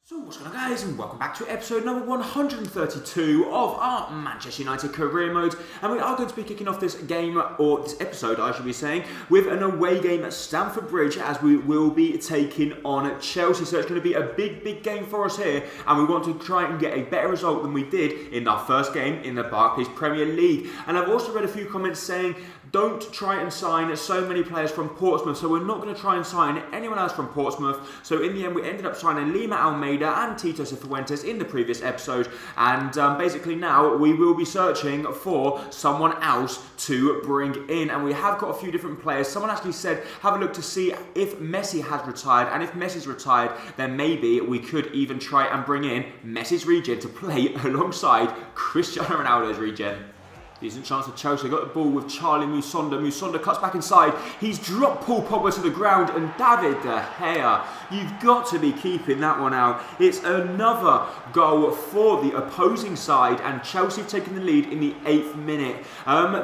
So what's going on, guys, and welcome back to episode number 132 of our Manchester United career mode, and we are going to be kicking off this game, or this episode I should be saying, with an away game at Stamford Bridge, as we will be taking on Chelsea. So it's going to be a big game for us here, and we want to try and get a better result than we did in our first game in the Barclays Premier League. And I've also read a few comments saying don't try and sign so many players from Portsmouth, so we're not going to try and sign anyone else from Portsmouth. So in the end we ended up signing Lima Almeida and Tito Cifuentes in the previous episode, and basically now we will be searching for someone else to bring in, and we have got a few different players. Someone actually said have a look to see if MESSI has retired, and if Messi's retired then maybe we could even try and bring in Messi's regen to play alongside Cristiano Ronaldo's regen. Decent chance for Chelsea. Got the ball with Charlie Musonda. Musonda cuts back inside. He's dropped Paul Pogba to the ground, and David De Gea. You've got to be keeping that one out. It's another goal for the opposing side, and Chelsea have taken the lead in the 8th minute.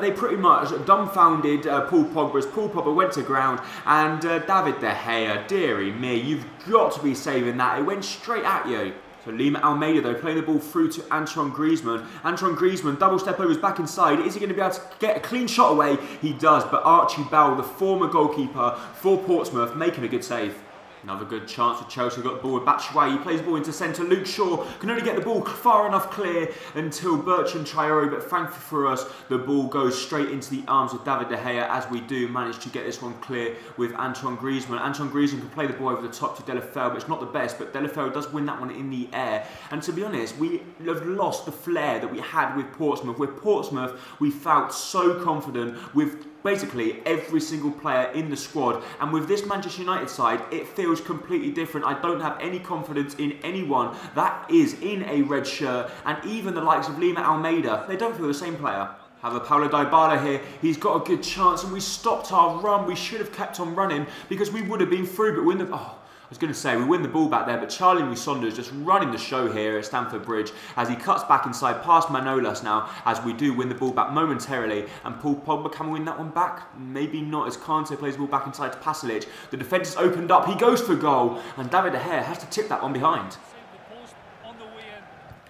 They pretty much dumbfounded Paul Pogba as Paul Pogba went to ground, and David De Gea, dearie me, you've got to be saving that. It went straight at you. So Lima Almeida though, playing the ball through to Antoine Griezmann. Antoine Griezmann, double step overs back inside. Is he going to be able to get a clean shot away? He does, but Archie Bell, the former goalkeeper for Portsmouth, making a good save. Another good chance for Chelsea. Got the ball with Batshuayi. He plays the ball into centre. Luke Shaw can only get the ball far enough clear until Bertrand Traore, but thankfully for us, the ball goes straight into the arms of David De Gea, as we do manage to get this one clear with Antoine Griezmann. Antoine Griezmann can play the ball over the top to Delafeu, but it's not the best, but Delafeu does win that one in the air. And to be honest, we have lost the flair that we had with Portsmouth. With Portsmouth, we felt so confident with basically every single player in the squad, and with this Manchester United side it feels completely different. I don't have any confidence in anyone that is in a red shirt, and even the likes of Lima Almeida, they don't feel the same player. Have a Paulo Dybala here. He's got a good chance, and we stopped our run. We should have kept on running because we would have been through, but we're in the... I was going to say, we win the ball back there, but Charlie Musonda is just running the show here at Stamford Bridge as he cuts back inside past Manolas now, as we do win the ball back momentarily. And Paul Pogba, can we win that one back? Maybe not, as Kante plays the ball back inside to Pasalic. The defence is opened up, he goes for goal, and David De Gea has to tip that one behind.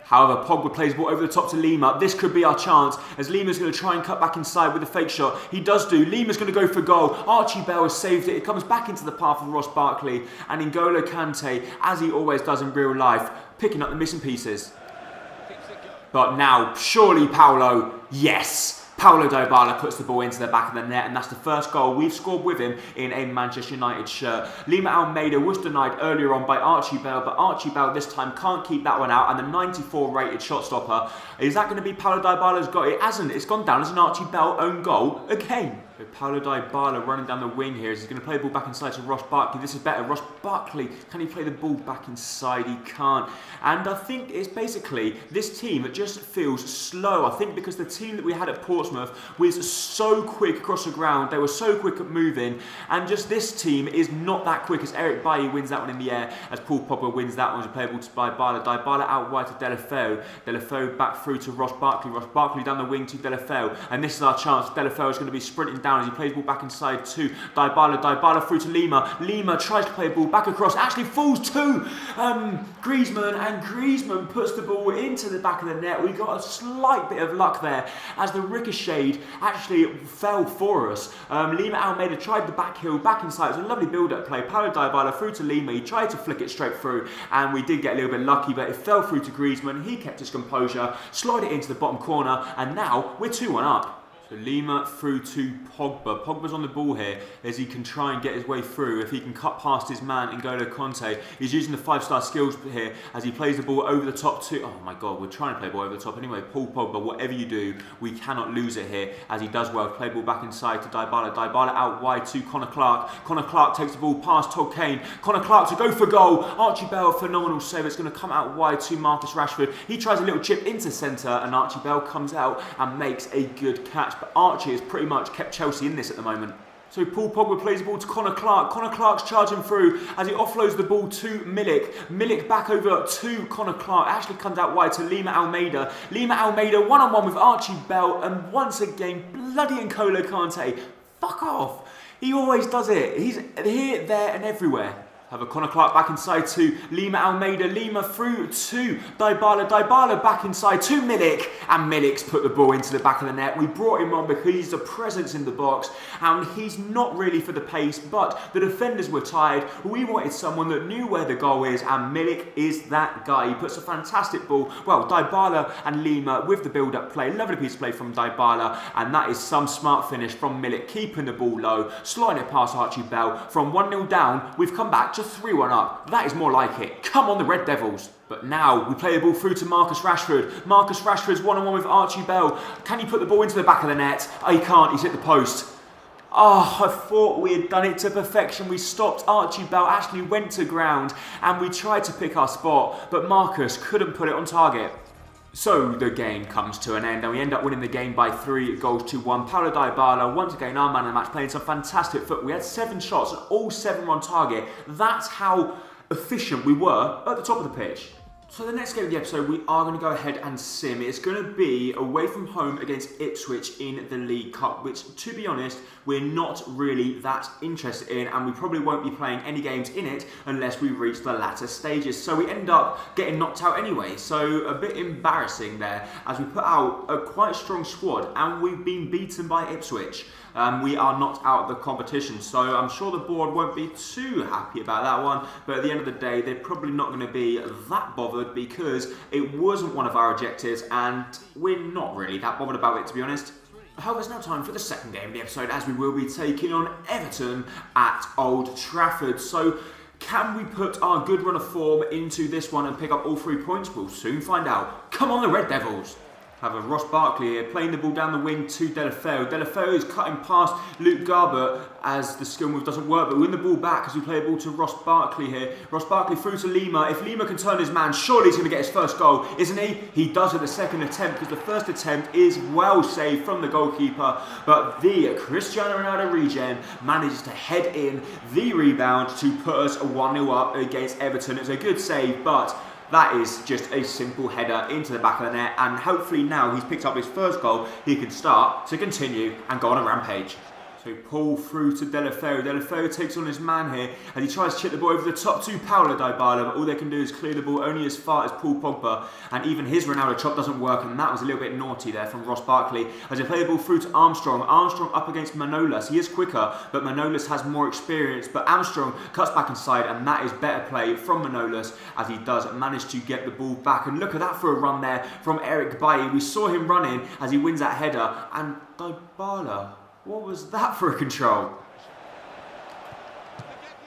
However, Pogba plays the ball over the top to Lima. This could be our chance, as Lima's going to try and cut back inside with a fake shot. He does do. Lima's going to go for goal. Archie Bell has saved it. It comes back into the path of Ross Barkley. And N'Golo Kante, as he always does in real life, picking up the missing pieces. But now, surely Paulo, yes! Paulo Dybala puts the ball into the back of the net, and that's the first goal we've scored with him in a Manchester United shirt. Lima Almeida was denied earlier on by Archie Bell, but Archie Bell this time can't keep that one out, and the 94 rated shot stopper, is that going to be Paulo Dybala's goal? It hasn't. It's gone down as an Archie Bell own goal again. With Paulo Dybala running down the wing here, as he's going to play the ball back inside to Ross Barkley. This is better. Ross Barkley, can he play the ball back inside? He can't. And I think it's basically this team that just feels slow. I think because the team that we had at Portsmouth was so quick across the ground, they were so quick at moving, and just this team is not that quick, as Eric Bailly wins that one in the air, as Paul Pogba wins that one to play the ball to Dybala. Dybala out wide to Delafeu. Delafeu back through to Ross Barkley. Ross Barkley down the wing to Delafeu. And this is our chance. Delafeu is going to be sprinting down as he plays the ball back inside to Dybala. Dybala through to Lima. Lima tries to play the ball back across, actually falls to Griezmann, and Griezmann puts the ball into the back of the net. We got a slight bit of luck there as the ricochet actually fell for us. Lima Almeida tried the back heel back inside. It was a lovely build-up play. Paulo Dybala through to Lima. He tried to flick it straight through, and we did get a little bit lucky, but it fell through to Griezmann. He kept his composure, slid it into the bottom corner, and now we're 2-1 up. So Lima through to Pogba. Pogba's on the ball here as he can try and get his way through. If he can cut past his man, N'Golo Kante. He's using the 5-star skills here as he plays the ball over the top to... Oh my God, we're trying to play the ball over the top anyway. Paul Pogba, whatever you do, we cannot lose it here, as he does well to play the ball back inside to Dybala. Dybala out wide to Connor Clark. Connor Clark takes the ball past Todd Kane. Connor Clark to go for goal. Archie Bell, phenomenal save. It's going to come out wide to Marcus Rashford. He tries a little chip into centre, and Archie Bell comes out and makes a good catch. But Archie has pretty much kept Chelsea in this at the moment. So Paul Pogba plays the ball to Connor Clark. Connor Clark's charging through as he offloads the ball to Milik. Milik back over to Connor Clark. Actually comes out wide to Lima Almeida. Lima Almeida one-on-one with Archie Bell. And once again, bloody N'Golo Kante. Fuck off. He always does it. He's here, there and everywhere. Have a Connor Clark back inside to Lima Almeida. Lima through to Dybala. Dybala back inside to Milik. And Milik's put the ball into the back of the net. We brought him on because he's a presence in the box. And he's not really for the pace, but the defenders were tired. We wanted someone that knew where the goal is, and Milik is that guy. He puts a fantastic ball. Well, Dybala and Lima with the build-up play. Lovely piece of play from Dybala. And that is some smart finish from Milik, keeping the ball low, sliding it past Archie Bell. From 1-0 down, we've come back to 3-1 up. That is more like it. Come on, the Red Devils. But now we play the ball through to Marcus Rashford. Marcus Rashford's one-on-one with Archie Bell. Can he put the ball into the back of the net? Oh, he can't. He's hit the post. Oh, I thought we had done it to perfection. We stopped Archie Bell, actually went to ground, and we tried to pick our spot, but Marcus couldn't put it on target. So the game comes to an end and we end up winning the game by 3-1. Paulo Dybala, once again our man of the match, playing some fantastic foot. We had 7 shots and all 7 were on target. That's how efficient we were at the top of the pitch. So the next game of the episode, we are going to go ahead and sim. It's going to be away from home against Ipswich in the League Cup, which, to be honest, we're not really that interested in, and we probably won't be playing any games in it unless we reach the latter stages. So we end up getting knocked out anyway. So a bit embarrassing there, as we put out a quite strong squad, and we've been beaten by Ipswich. We are not out of the competition, so I'm sure the board won't be too happy about that one, but at the end of the day, they're probably not going to be that bothered because it wasn't one of our objectives, and we're not really that bothered about it, to be honest. However, it's now time for the second game of the episode, as we will be taking on Everton at Old Trafford. So can we put our good run of form into this one and pick up all 3 points? We'll soon find out. Come on, the Red Devils! Have a Ross Barkley here, playing the ball down the wing to Delafeu. Delafeu is cutting past Luke Garbutt as the skill move doesn't work, but we win the ball back as we play the ball to Ross Barkley here. Ross Barkley through to Lima. If Lima can turn his man, surely he's going to get his first goal, isn't he? He does at the second attempt, because the first attempt is well saved from the goalkeeper, but the Cristiano Ronaldo regen manages to head in the rebound to put us 1-0 up against Everton. It's a good save, but that is just a simple header into the back of the net, and hopefully now he's picked up his first goal, he can start to continue and go on a rampage. So Paul through to Delafeu. Delafeu takes on his man here as he tries to chip the ball over the top to Paulo Dybala, but all they can do is clear the ball only as far as Paul Pogba, and even his Ronaldo chop doesn't work, and that was a little bit naughty there from Ross Barkley as they play the ball through to Armstrong. Armstrong up against Manolas. He is quicker, but Manolas has more experience, but Armstrong cuts back inside, and that is better play from Manolas as he does manage to get the ball back. And look at that for a run there from Eric Bailly. We saw him running as he wins that header, and Dybala, what was that for a control?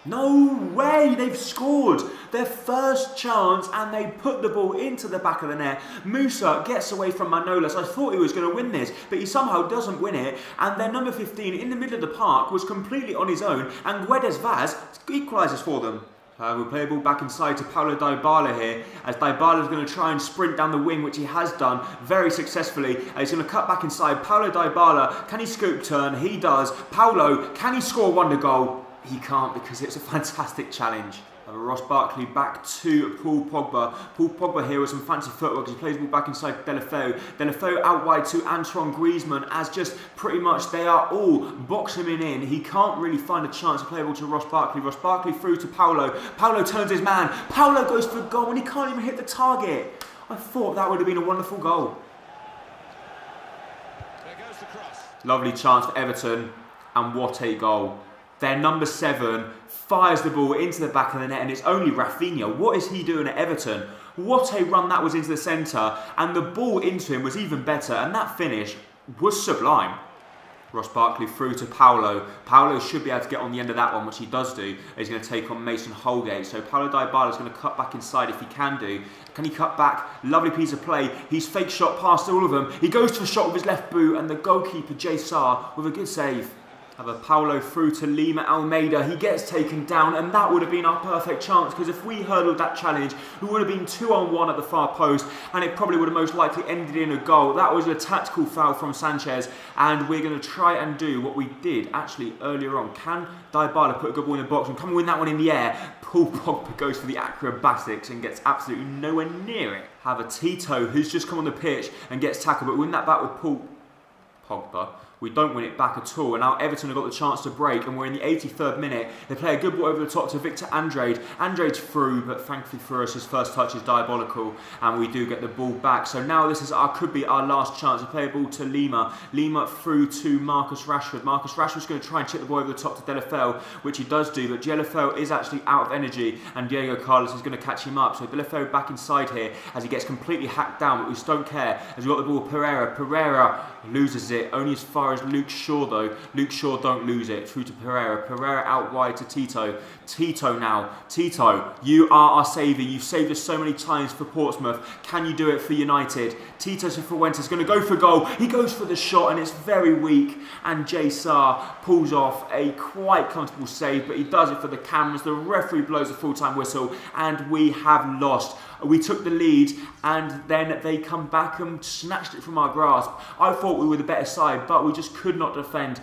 No way! They've scored their first chance and they put the ball into the back of the net. Musa gets away from Manolas. I thought he was going to win this, but he somehow doesn't win it. And their number 15 in the middle of the park was completely on his own, and Guedes Vaz equalises for them. We'll play the ball back inside to Paulo Dybala here, as Dybala is going to try and sprint down the wing, which he has done very successfully. He's going to cut back inside. Paulo Dybala, can he scoop turn? He does. Paulo, can he score a wonder goal? He can't, because it's a fantastic challenge. Ross Barkley back to Paul Pogba. Paul Pogba here with some fancy footwork as he plays the ball back inside Delafeu. Delafeu out wide to Antoine Griezmann, as just pretty much they are all boxing him in. He can't really find a chance to play the ball to Ross Barkley. Ross Barkley through to Paulo. Paulo turns his man. Paulo goes for a goal and he can't even hit the target. I thought that would have been a wonderful goal. There goes the cross. Lovely chance for Everton, and what a goal. Their number 7 fires the ball into the back of the net, and it's only Rafinha. What is he doing at Everton? What a run that was into the centre, and the ball into him was even better, and that finish was sublime. Ross Barkley through to Paulo. Paulo should be able to get on the end of that one, which he does do. He's going to take on Mason Holgate. So Paulo Dybala is going to cut back inside if he can do. Can he cut back? Lovely piece of play. He's fake shot past all of them. He goes to a shot with his left boot, and the goalkeeper, Jay Sarr, with a good save. Have a Paulo through to Lima Almeida. He gets taken down, and that would have been our perfect chance, because if we hurdled that challenge, we would have been 2-on-1 at the far post, and it probably would have most likely ended in a goal. That was a tactical foul from Sanchez, and we're going to try and do what we did actually earlier on. Can Dybala put a good ball in the box and come and win that one in the air? Paul Pogba goes for the acrobatics and gets absolutely nowhere near it. Have a Tito who's just come on the pitch and gets tackled, but win that back with Paul Pogba. We don't win it back at all, and now Everton have got the chance to break, and we're in the 83rd minute. They play a good ball over the top to Victor Andrade. Andrade's through, but thankfully for us, his first touch is diabolical, and we do get the ball back. So now this is could be our last chance. We play a ball to Lima. Lima through to Marcus Rashford. Marcus Rashford's going to try and chip the ball over the top to Delafeu, which he does do, but Delafeu is actually out of energy, and Diego Carlos is going to catch him up. So Delafeu back inside here as he gets completely hacked down, but we just don't care as we've got the ball with Pereira. Pereira loses it, only as far as Luke Shaw though. Luke Shaw don't lose it, through to Pereira. Pereira out wide to Tito. Tito now. Tito, you are our saviour. You've saved us so many times for Portsmouth. Can you do it for United? Tito Cifuentes is going to go for goal. He goes for the shot and it's very weak, and Jay Sarr pulls off a quite comfortable save, but he does it for the cameras. The referee blows a full-time whistle and we have lost. We took the lead and then they come back and snatched it from our grasp. I thought we were the better side, but we just could not defend.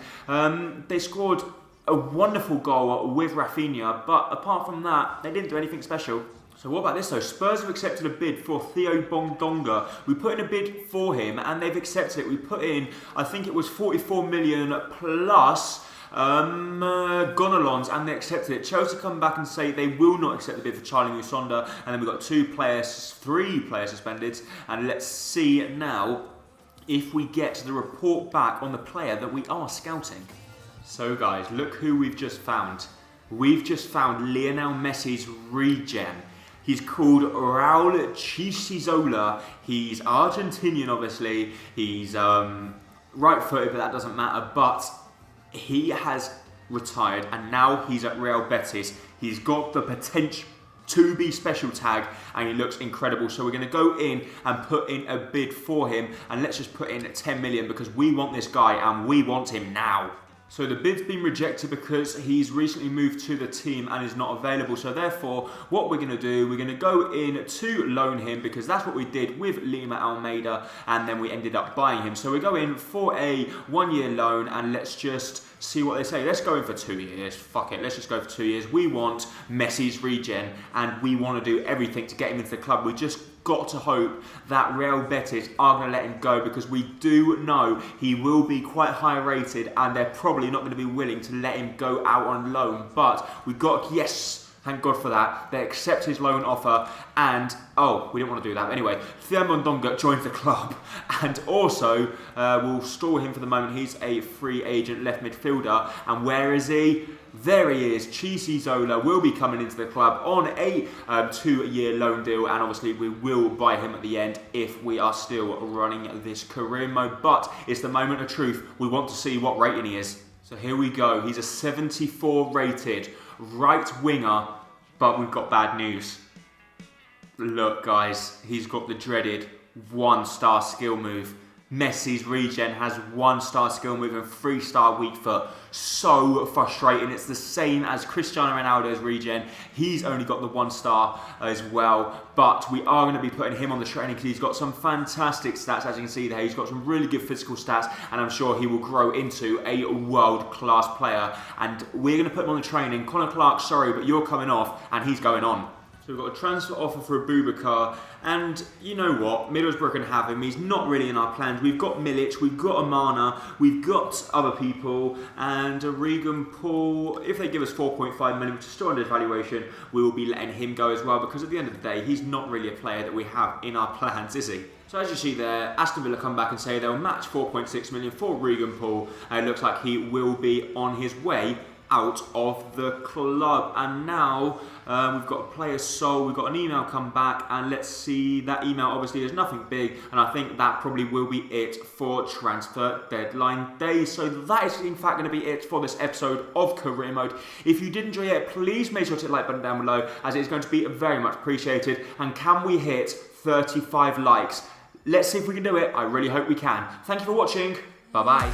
They scored a wonderful goal with Rafinha, but apart from that, they didn't do anything special. So what about this though? Spurs have accepted a bid for Theo Bongdonga. We put in a bid for him and they've accepted it. We put in, I think it was 44 million plus Gonalons, and they accepted it. Chelsea come back and say they will not accept the bid for Charlie Musonda, and then we've got three players suspended, and let's see now if we get the report back on the player that we are scouting. So guys, look who we've just found. We've just found Lionel Messi's regen. He's called Raul Chichizola. He's Argentinian, obviously. He's right-footed, but that doesn't matter. But he has retired, and now he's at Real Betis. He's got the potential to be special tag, and he looks incredible. So we're going to go in and put in a bid for him, and let's just put in 10 million because we want this guy, and we want him now. So the bid's been rejected because he's recently moved to the team and is not available. So therefore, what we're going to do, we're going to go in to loan him because that's what we did with Lima Almeida, and then we ended up buying him. So we go in for a 1-year loan, and let's just see what they say. Let's go in for 2 years. Fuck it, let's just go for 2 years. We want Messi's regen, and we want to do everything to get him into the club. We just got to hope that Real Betis are going to let him go, because we do know he will be quite high rated and they're probably not going to be willing to let him go out on loan. But we've got, yes, thank God for that. They accept his loan offer, and oh, we didn't want to do that. But anyway, Theo Mondonga joins the club, and also we'll store him for the moment. He's a free agent left midfielder, and where is he? There he is. Chichizola will be coming into the club on a 2-year loan deal, and obviously we will buy him at the end if we are still running this career mode. But it's the moment of truth. We want to see what rating he is. So here we go. He's a 74 rated right winger, but we've got bad news. Look guys, he's got the dreaded 1-star skill move. Messi's regen has 1-star skill move and 3-star weak foot. So frustrating. It's the same as Cristiano Ronaldo's regen. He's only got the 1-star as well. But we are going to be putting him on the training because he's got some fantastic stats, as you can see there. He's got some really good physical stats, and I'm sure he will grow into a world-class player. And we're going to put him on the training. Connor Clark, sorry, but you're coming off, and he's going on. So we've got a transfer offer for Abubakar, and you know what, Middlesbrough can have him. He's not really in our plans. We've got Milic, we've got Amana, we've got other people, and Regan Paul. If they give us 4.5 million, which is still under valuation, we will be letting him go as well, because at the end of the day, he's not really a player that we have in our plans, is he? So as you see there, Aston Villa come back and say they'll match 4.6 million for Regan Paul, and it looks like he will be on his way out of the club. And now we've got a player sold, we've got an email come back, and let's see, that email obviously is nothing big, and I think that probably will be it for transfer deadline day. So that is in fact going to be it for this episode of Career Mode. If you did enjoy it, please make sure to hit the like button down below, as it is going to be very much appreciated. And can we hit 35 likes? Let's see if we can do it. I really hope we can. Thank you for watching. Bye bye.